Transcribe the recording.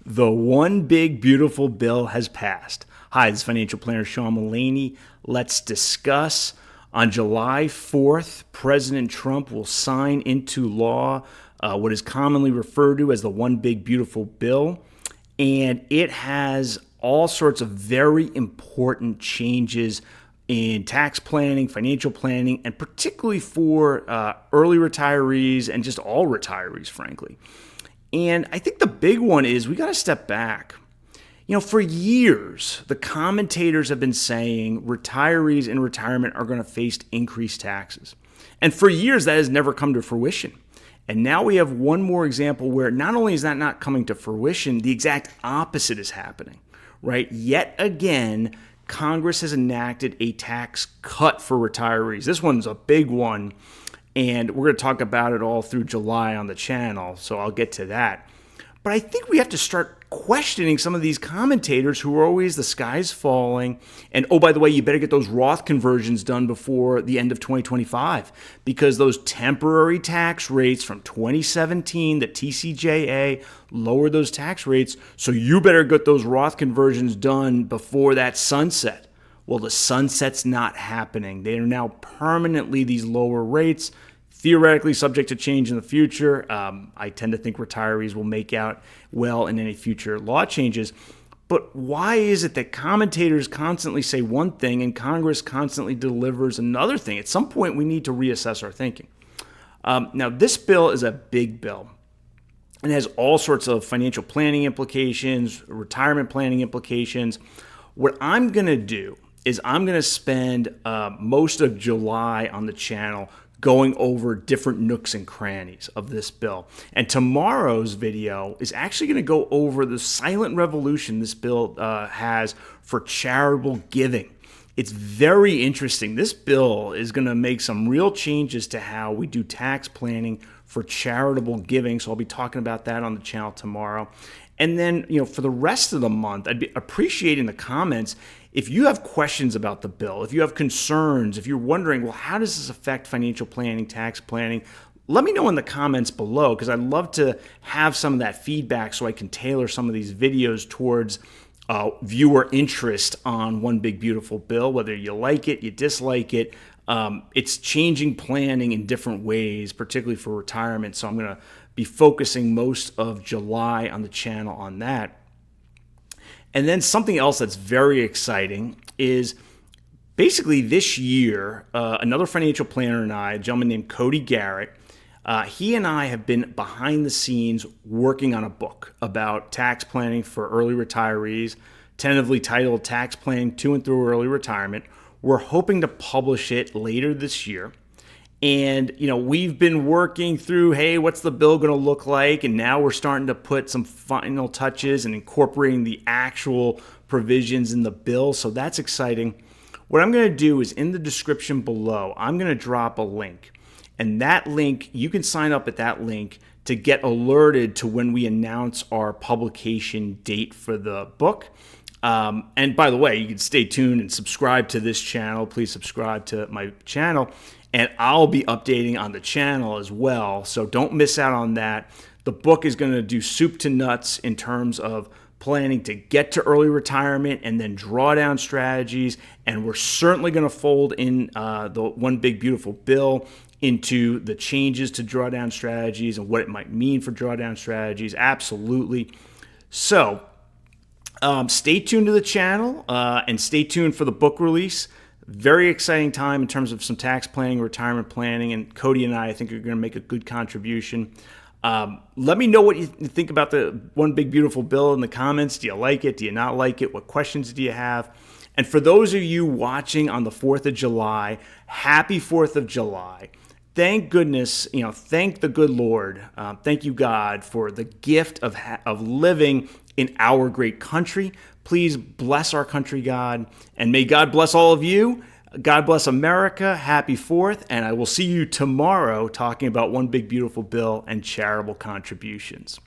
The one big beautiful bill has passed. Hi, this is financial planner Sean Mullaney. Let's discuss. On July 4th, President Trump will sign into law what is commonly referred to as the one big beautiful bill. And it has all sorts of very important changes in tax planning, financial planning, and particularly for early retirees and just all retirees, frankly. And I think the big one is we got to step back. You know, for years, the commentators have been saying retirees in retirement are going to face increased taxes. And for years, that has never come to fruition. And now we have one more example where not only is that not coming to fruition, the exact opposite is happening, right? Yet again, Congress has enacted a tax cut for retirees. This one's a big one. And we're going to talk about it all through July on the channel, so I'll get to that. But I think we have to start questioning some of these commentators who are always the sky's falling. And oh, by the way, you better get those Roth conversions done before the end of 2025 because those temporary tax rates from 2017, the TCJA lowered those tax rates. So you better get those Roth conversions done before that sunset. Well, the sunset's not happening. They are now permanently these lower rates, theoretically subject to change in the future. I tend to think retirees will make out well in any future law changes. But why is it that commentators constantly say one thing and Congress constantly delivers another thing? At some point, we need to reassess our thinking. Now, this bill is a big bill. It has all sorts of financial planning implications, retirement planning implications. What I'm going to do is I'm going to spend most of July on the channel going over different nooks and crannies of this bill. And tomorrow's video is actually going to go over the silent revolution this bill has for charitable giving. It's very interesting. This bill is going to make some real changes to how we do tax planning for charitable giving. So I'll be talking about that on the channel tomorrow. And then, you know, for the rest of the month, I'd be appreciating the comments. If you have questions about the bill, if you have concerns, if you're wondering, well, how does this affect financial planning, tax planning, let me know in the comments below because I'd love to have some of that feedback so I can tailor some of these videos towards viewer interest on one big beautiful bill, whether you like it, you dislike it. It's changing planning in different ways, particularly for retirement. So I'm going to be focusing most of July on the channel on that. And then something else that's very exciting is basically this year, another financial planner and I, a gentleman named Cody Garrett, he and I have been behind the scenes working on a book about tax planning for early retirees, tentatively titled Tax Planning to and Through Early Retirement. We're hoping to publish it later this year. And, you know, we've been working through, hey, what's the bill going to look like? And now we're starting to put some final touches and incorporating the actual provisions in the bill. So that's exciting. What I'm going to do is in the description below, I'm going to drop a link. And that link, you can sign up at that link to get alerted to when we announce our publication date for the book. And by the way, you can stay tuned and subscribe to this channel. Please subscribe to my channel. And I'll be updating on the channel as well. So don't miss out on that. The book is going to do soup to nuts in terms of planning to get to early retirement and then drawdown strategies. And we're certainly going to fold in the one big beautiful bill into the changes to drawdown strategies and what it might mean for drawdown strategies. Absolutely. So stay tuned to the channel and stay tuned for the book release. Very exciting time in terms of some tax planning, retirement planning, and Cody and I think are going to make a good contribution. Let me know what you think about the one big beautiful bill in the comments. Do you like it? Do you not like it? What questions do you have? And for those of you watching on the 4th of July, happy 4th of July. Thank goodness, you know, thank the good Lord. Thank you, God, for the gift of living in our great country. Please bless our country, God, and may God bless all of you. God bless America. Happy 4th, and I will see you tomorrow talking about one big beautiful bill and charitable contributions.